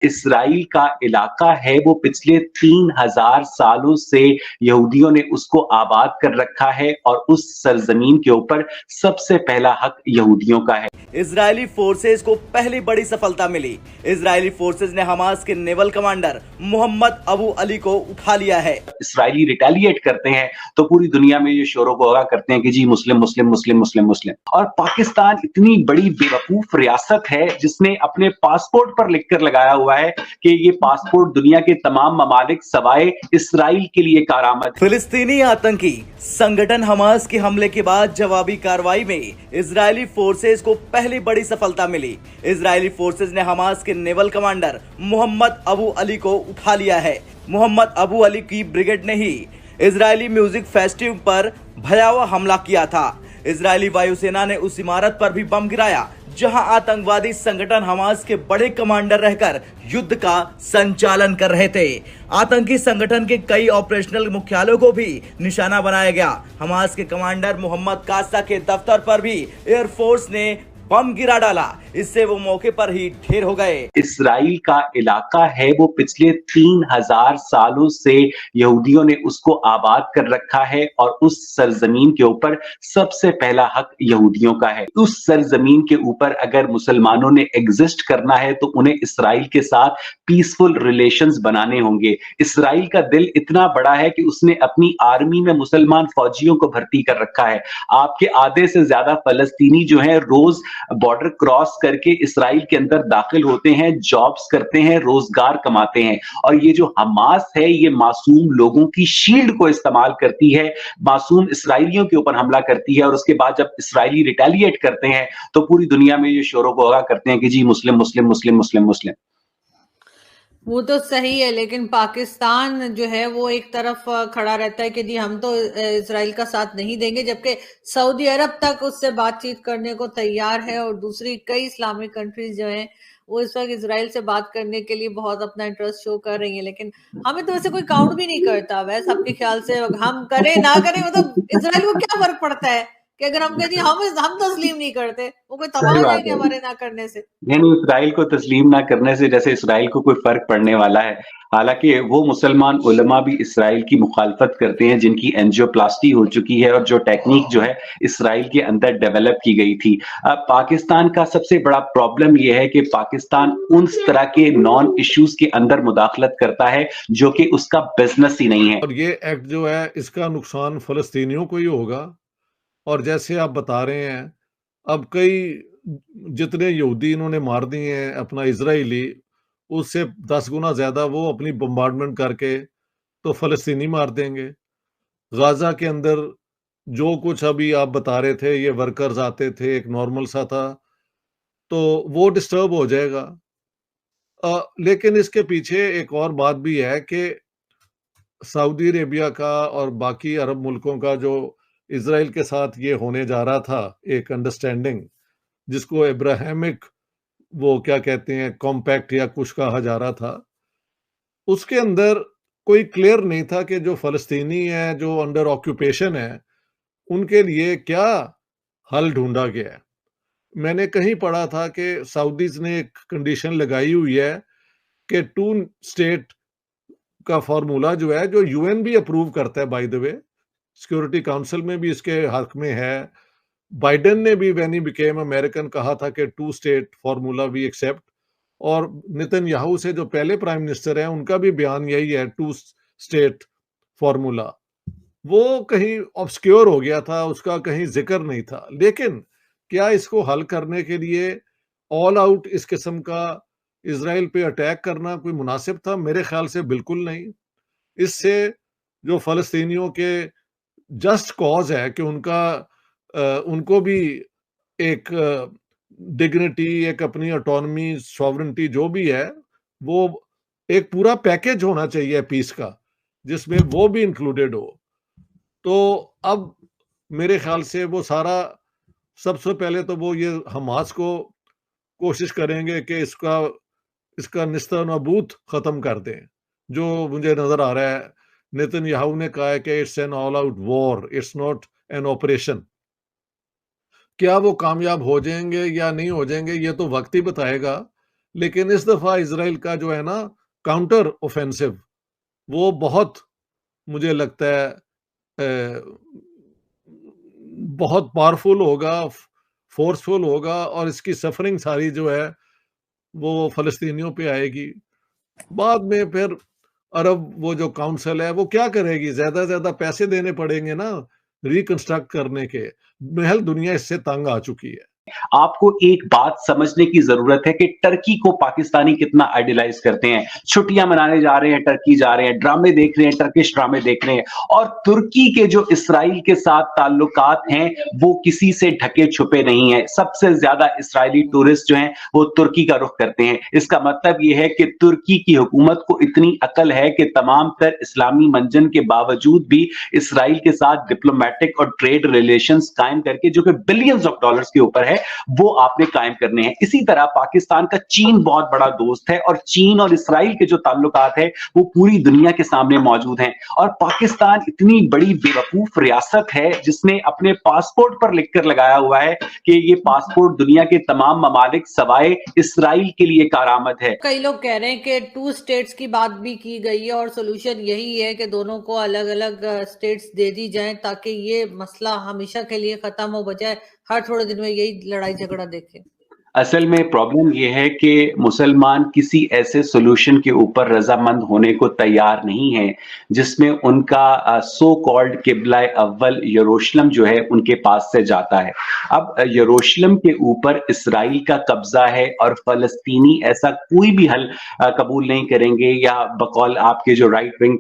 Israel का इलाका है वो पिछले 3000 सालों से यहूदियों ने उसको आबाद कर रखा है और उस सरजमीन के ऊपर सबसे पहला हक यहूदियों का है। इजरायली फोर्सेज को पहली बड़ी सफलता मिली। इजरायली फोर्सेज ने हमास के naval commander Mohammad Abu Ali को उठा लिया है। इसराइली रिटेलिएट करते हैं तो पूरी दुनिया में ये शोरों गुआगा करते हैं कि जी मुस्लिम मुस्लिम मुस्लिम मुस्लिम मुस्लिम। और पाकिस्तान इतनी बड़ी बेवकूफ रियासत है जिसने अपने पासपोर्ट पर लिखकर लगाया हुआ है कि ये पासपोर्ट दुनिया के तमाम ममालिक सवाए इसराइल के लिए कारामद है। फिलिस्तीनी आतंकी संगठन हमास के हमले के बाद जवाबी कार्रवाई में इजरायली फोर्सेज को पहली बड़ी सफलता मिली। इजरायली फोर्सेज ने हमास के naval commander Mohammad Abu Ali को उठा लिया है। मोहम्मद अबू अली की ब्रिगेड ने ही इजरायली म्यूजिक फेस्टिवल पर भयावह हमला किया था। इजरायली वायुसेना ने उस इमारत पर भी बम गिराया जहां आतंकवादी संगठन हमास के बड़े कमांडर रहकर युद्ध का संचालन कर रहे थे। आतंकी संगठन के कई ऑपरेशनल मुख्यालयों को भी निशाना बनाया गया। हमास के कमांडर मोहम्मद कासा के दफ्तर पर भी एयरफोर्स ने बम गिरा डाला, इससे वो मौके पर ही ढेर हो गए। इसराइल का इलाका है वो पिछले 3000 सालों से यहूदियों ने उसको आबाद कर रखा है और उस सरजमीन के ऊपर सबसे पहला हक यहूदियों का है। उस सरजमीन के ऊपर अगर मुसलमानों ने एग्जिस्ट करना है तो उन्हें इसराइल के साथ पीसफुल रिलेशंस बनाने होंगे। इसराइल का दिल इतना बड़ा है कि उसने अपनी आर्मी में मुसलमान फौजियों को भर्ती कर रखा है। आपके आधे से ज्यादा फलस्तीनी जो है रोज बॉर्डर क्रॉस करके इसराइल के अंदर दाखिल होते हैं, जॉब्स करते हैं, रोजगार कमाते हैं। और ये जो हमास है ये मासूम लोगों की शील्ड को इस्तेमाल करती है, मासूम इसराइलियों के ऊपर हमला करती है और उसके बाद जब इसराइली रिटेलिएट करते हैं तो पूरी दुनिया में ये शोरों गुआगा करते हैं कि जी मुस्लिम मुस्लिम मुस्लिम मुस्लिम मुस्लिम। वो तो सही है, लेकिन पाकिस्तान जो है वो एक तरफ खड़ा रहता है कि जी हम तो इसराइल का साथ नहीं देंगे, जबकि सऊदी अरब तक उससे बातचीत करने को तैयार है और दूसरी कई इस्लामिक कंट्रीज जो हैं वो इस वक्त इसराइल से बात करने के लिए बहुत अपना इंटरेस्ट शो कर रही हैं। लेकिन हमें तो वैसे कोई काउंट भी नहीं करता। वैसे आपके ख्याल से हम करें ना करें, मतलब इसराइल को क्या फर्क पड़ता है कि अगर हम कहते हम तस्लीम नहीं करते, वो कोई तबाह सही हो बात जाएंगे है। हमारे ना करने से। नहीं, इसराइल को तस्लीम ना करने से जैसे इसराइल को कोई फ़र्क पड़ने वाला है। हालाँकि वो मुसलमान उलमा भी इसराइल की मुखालफत करते हैं जिनकी एंजियोप्लास्टी हो चुकी है और जो टेक्नीक जो है इसराइल के अंदर डेवलप की गई थी। पाकिस्तान का सबसे बड़ा प्रॉब्लम ये है कि पाकिस्तान उन तरह के नॉन इश्यूज़ के अंदर मुदाखलत करता है जो कि उसका बिज़नेस ही नहीं है। और ये एक्ट जो है इसका नुकसान फ़लस्तीनियों को ही होगा। और जैसे आप बता रहे हैं, अब कई जितने यहूदी इन्होंने मार दिए हैं अपना इजराइली, उससे 10 गुना ज़्यादा वो अपनी बम्बार्डमेंट करके तो फ़लस्तीनी मार देंगे। गाज़ा के अंदर जो कुछ अभी आप बता रहे थे, ये वर्कर्स आते थे, एक नॉर्मल सा था, तो वो डिस्टर्ब हो जाएगा। लेकिन इसके पीछे एक और बात भी है कि सऊदी अरेबिया का और बाकी अरब मुल्कों का जो इज़राइल के साथ ये होने जा रहा था, एक अंडरस्टैंडिंग, जिसको अब्राहमिक वो क्या कहते हैं कॉम्पैक्ट या कुछ कहा जा रहा था, उसके अंदर कोई क्लियर नहीं था कि जो फ़लस्तीनी हैं, जो अंडर ऑक्यूपेशन है, उनके लिए क्या हल ढूँढा गया है। मैंने कहीं पढ़ा था कि सऊदीज़ ने एक कंडीशन लगाई हुई है कि 2 स्टेट का फ़ॉर्मूला जो है, जो यूएन भी अप्रूव करता है by the way, security council में भी इसके हक में है। बाइडेन ने भी व्हेन ही बिकेम अमेरिकन कहा था कि 2 स्टेट फ़ॉर्मूला वी एक्सेप्ट, और नेतन्याहू से जो पहले प्राइम मिनिस्टर हैं, उनका भी बयान यही है 2 स्टेट फ़ॉर्मूला। वो कहीं ऑब्सक्योर हो गया था, उसका कहीं ज़िक्र नहीं था। लेकिन क्या इसको हल करने के लिए ऑल आउट इस किस्म का इज़राइल पे अटैक करना कोई मुनासिब था? मेरे ख़्याल से बिल्कुल नहीं। इससे जो फ़लस्तीनियों के जस्ट कॉज़ है कि उनको भी एक डिग्निटी, एक अपनी ऑटोनॉमी, सॉवरेनिटी जो भी है, वो एक पूरा पैकेज होना चाहिए पीस का, जिसमें वो भी इंक्लूडेड हो। तो अब मेरे ख़्याल से वो सारा, सबसे पहले तो वो ये हमास को कोशिश करेंगे कि इसका निस्ता-नाबूद ख़त्म कर दें, जो मुझे नज़र आ रहा है। नेतन्याहू ने कहा है कि it's an all out war, it's not an operation. क्या वो कामयाब हो जाएँगे या नहीं हो जाएँगे, ये तो वक़्त ही बताएगा। लेकिन इस दफा इजराइल का जो है ना काउंटर ऑफेंसिव, वो बहुत, मुझे लगता है बहुत पावरफुल होगा, फोर्सफुल होगा, और इसकी सफरिंग सारी जो है वो फलस्तीनियों पे आएगी। बाद में फिर अरब वो जो काउंसिल है वो क्या करेगी? ज्यादा से ज्यादा पैसे देने पड़ेंगे ना रिकंस्ट्रक्ट करने के। महल दुनिया इससे तंग आ चुकी है। आपको एक बात समझने की जरूरत है कि टर्की को पाकिस्तानी कितना आइडियलाइज करते हैं। छुट्टियां मनाने जा रहे हैं, टर्की जा रहे हैं, ड्रामे देख रहे हैं, टर्किश ड्रामे देख रहे हैं, और तुर्की के जो इसराइल के साथ ताल्लुकात हैं वो किसी से ढके छुपे नहीं है। सबसे ज्यादा इसराइली टूरिस्ट जो हैं वो तुर्की का रुख करते हैं। इसका मतलब यह है कि तुर्की की हुकूमत को इतनी अकल है कि तमाम तर इस्लामी मंजन के बावजूद भी इसराइल के साथ डिप्लोमेटिक और ट्रेड रिलेशंस कायम करके, जो कि बिलियंस ऑफ डॉलर्स के ऊपर है, वो आपने कायम करने हैं। इसी तरह पाकिस्तान का चीन बहुत बड़ा दोस्त है, और चीन और इसराइल के जो ताल्लुकात है वो पूरी दुनिया के सामने मौजूद हैं। और पाकिस्तान इतनी बड़ी बेवकूफ रियासत है जिसने अपने पासपोर्ट पर लिखकर लगाया हुआ है कि ये पासपोर्ट दुनिया के तमाम ममालिक सवाए इसराइल के लिए कारामद है। कई लोग कह रहे हैं कि 2 स्टेट्स की बात भी की गई है और सोल्यूशन यही है कि दोनों को अलग अलग स्टेट्स दे दी जाएं ताकि ये मसला हमेशा के लिए खत्म हो, बजाय हर थोड़े दिन में यही लड़ाई झगड़ा देखें। असल में प्रॉब्लम यह है कि मुसलमान किसी ऐसे सोल्यूशन के ऊपर रजामंद होने को तैयार नहीं है जिसमें उनका सो कॉल्ड किबला अव्वल यरूशलेम जो है उनके पास से जाता है। अब यरूशलेम के ऊपर इसराइल का कब्जा है और फलस्तीनी ऐसा कोई भी हल कबूल नहीं करेंगे, या बकौल आपके जो राइट विंग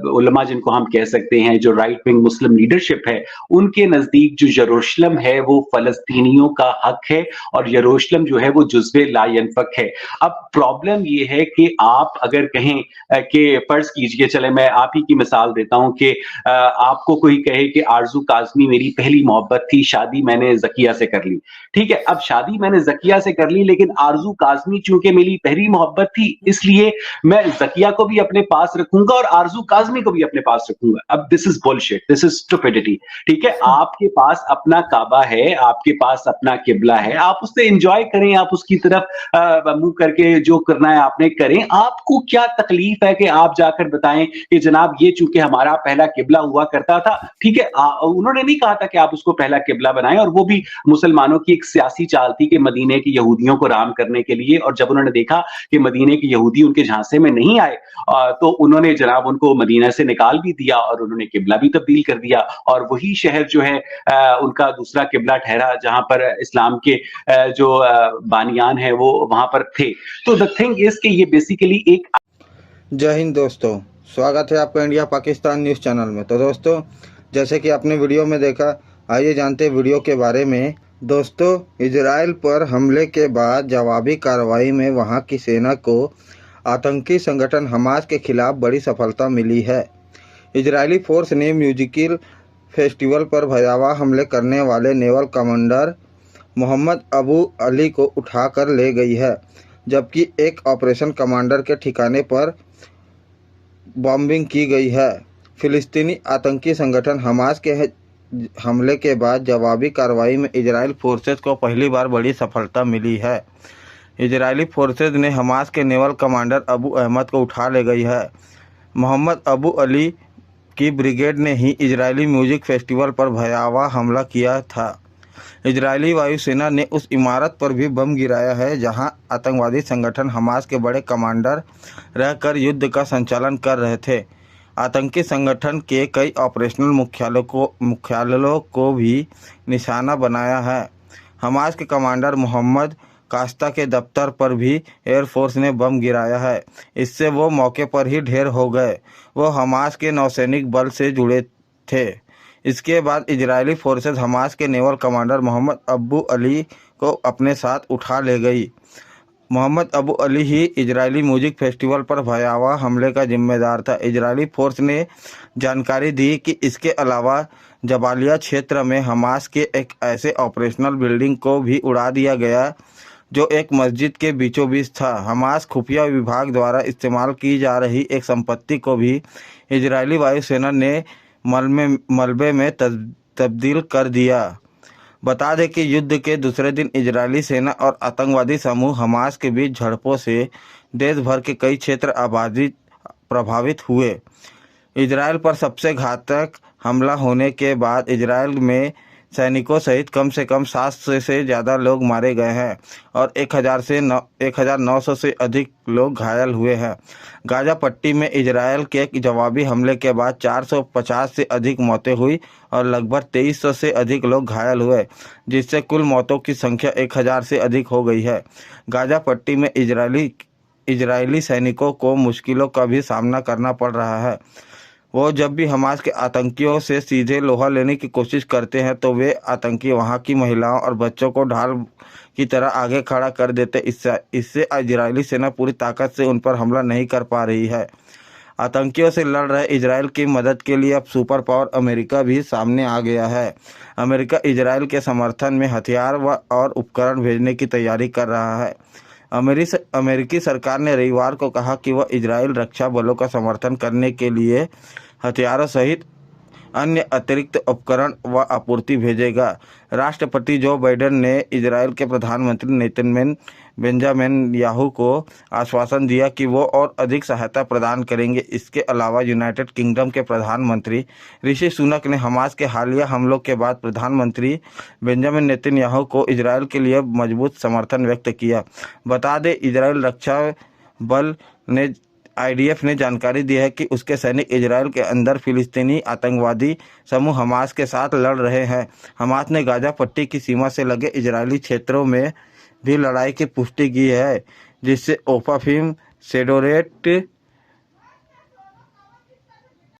उलमा जिनको हम कह सकते हैं, जो राइट विंग मुस्लिम लीडरशिप है, उनके नजदीक जो यरूशलेम है वो फलस्तीनियों का हक है और यरूशलेम जो है वो जुज़्वे ला यनफक है। अब प्रॉब्लम ये है कि आप अगर कहें कि फर्ज कीजिए, चले मैं आप ही की मिसाल देता हूं कि आपको कोई कहे कि आरजू काज़मी मेरी पहली मोहब्बत थी, शादी मैंने ज़किया से कर ली। ठीक है, अब शादी मैंने ज़किया से कर ली, लेकिन आरजू काज़मी चूंकि मेरी पहली मोहब्बत थी इसलिए मैं ज़किया को भी अपने पास रखूंगा और आरजू काज़मी को भी अपने पास रखूंगा। अब this is bullshit, this is stupidity. ठीक है, आपके पास अपना काबा है, आपके पास अपना किबला है, आप उससे एंजॉय करें, आप उसकी तरफ मुंह करके जो करना है आपने करें। आपको क्या तकलीफ है कि आप जाकर बताएं कि जनाब ये चूंकि हमारा पहला किबला हुआ करता था। ठीक है, उन्होंने नहीं कहा था कि आप उसको पहला किबला बनाएं, और वो भी मुसलमानों की एक सियासी चाल थी कि मदीने के यहूदियों को राम करने के लिए। और जब उन्होंने देखा कि मदीने के यहूदी उनके झांसे में नहीं आए तो उन्होंने जनाब उनको मदीना से निकाल भी दिया और उन्होंने किबला भी तब्दील कर दिया, और वही शहर जो है उनका दूसरा किबला ठहरा जहां पर इस्लाम के जो बानियान है वो वहां पर थे। तो द थिंग इज कि ये बेसिकली एक। जय हिंद दोस्तों, स्वागत है आपका इंडिया पाकिस्तान न्यूज़ चैनल में। तो दोस्तों, जैसे कि आपने वीडियो में देखा, आइए जानते हैं वीडियो के बारे में। दोस्तों, इजराइल पर हमले के बाद जवाबी कार्रवाई में वहां की सेना को आतंकी संगठन हमास के खिलाफ बड़ी सफलता मिली है। इजरायली फोर्स ने म्यूजिकल फेस्टिवल पर भयावह हमले करने वाले naval commander Mohammad Abu Ali को उठाकर ले गई है, जबकि एक ऑपरेशन कमांडर के ठिकाने पर बॉम्बिंग की गई है। फिलिस्तीनी आतंकी संगठन हमास के हमले के बाद जवाबी कार्रवाई में इजरायल फोर्सेस को पहली बार बड़ी सफलता मिली है। इजरायली फोर्सेस ने हमास के नेवल कमांडर अबू अहमद को उठा ले गई है। मोहम्मद अबू अली की ब्रिगेड ने ही इजरायली म्यूजिक फेस्टिवल पर भयावह हमला किया था। इजरायली वायुसेना ने उस इमारत पर भी बम गिराया है जहां आतंकवादी संगठन हमास के बड़े कमांडर रहकर युद्ध का संचालन कर रहे थे। आतंकी संगठन के कई ऑपरेशनल मुख्यालयों को भी निशाना बनाया है। हमास के कमांडर मोहम्मद कास्ता के दफ्तर पर भी एयरफोर्स ने बम गिराया है। इससे वो मौके पर ही ढेर हो गए। वो हमास के नौसैनिक बल से जुड़े थे। इसके बाद इजरायली फोर्सेस हमास के naval commander Mohammad Abu Ali को अपने साथ उठा ले गई। मोहम्मद अबू अली ही इजरायली म्यूजिक फेस्टिवल पर भयावह हमले का जिम्मेदार था। इजरायली फोर्स ने जानकारी दी कि इसके अलावा जबालिया क्षेत्र में हमास के एक ऐसे ऑपरेशनल बिल्डिंग को भी उड़ा दिया गया जो एक मस्जिद के बीचों बीच था। हमास खुफिया विभाग द्वारा इस्तेमाल की जा रही एक संपत्ति को भी इजरायली वायुसेना ने मलबे में तब्दील कर दिया। बता दें कि युद्ध के दूसरे दिन इजरायली सेना और आतंकवादी समूह हमास के बीच झड़पों से देश भर के कई क्षेत्र आबादी प्रभावित हुए। इजरायल पर सबसे घातक हमला होने के बाद इजरायल में सैनिकों सहित कम से कम 700 से ज़्यादा लोग मारे गए हैं और 1900 से अधिक लोग घायल हुए हैं। गाजा पट्टी में इजरायल के जवाबी हमले के बाद 450 से अधिक मौतें हुई और लगभग 2300 से अधिक लोग घायल हुए, जिससे कुल मौतों की संख्या 1000 से अधिक हो गई है। गाजा पट्टी में इजरायली सैनिकों को मुश्किलों का भी सामना करना पड़ रहा है। वो जब भी हमास के आतंकियों से सीधे लोहा लेने की कोशिश करते हैं तो वे आतंकी वहां की महिलाओं और बच्चों को ढाल की तरह आगे खड़ा कर देते। इससे इजरायली सेना पूरी ताकत से उन पर हमला नहीं कर पा रही है। आतंकियों से लड़ रहे इजरायल की मदद के लिए अब सुपर पावर अमेरिका भी सामने आ गया है। अमेरिका इजरायल के समर्थन में हथियार और उपकरण भेजने की तैयारी कर रहा है। अमेरिकी सरकार ने रविवार को कहा कि वह इजरायल रक्षा बलों का समर्थन करने के लिए हथियारों सहित अन्य अतिरिक्त उपकरण व आपूर्ति भेजेगा। राष्ट्रपति जो बाइडेन ने इजरायल के प्रधानमंत्री बेंजामिन याहू को आश्वासन दिया कि वो और अधिक सहायता प्रदान करेंगे। इसके अलावा यूनाइटेड किंगडम के प्रधानमंत्री ऋषि सुनक ने हमास के हालिया हमलों के बाद प्रधानमंत्री बेंजामिन नेतन्याहू को इजरायल के लिए मजबूत समर्थन व्यक्त किया। बता दें, इजरायल रक्षा बल ने IDF ने जानकारी दी है कि उसके सैनिक इजरायल के अंदर फिलिस्तीनी आतंकवादी समूह हमास के साथ लड़ रहे हैं। हमास ने गाजा पट्टी की सीमा से लगे इजरायली क्षेत्रों में भी लड़ाई की पुष्टि की है, जिससे ओफाफीम, सेडोरेट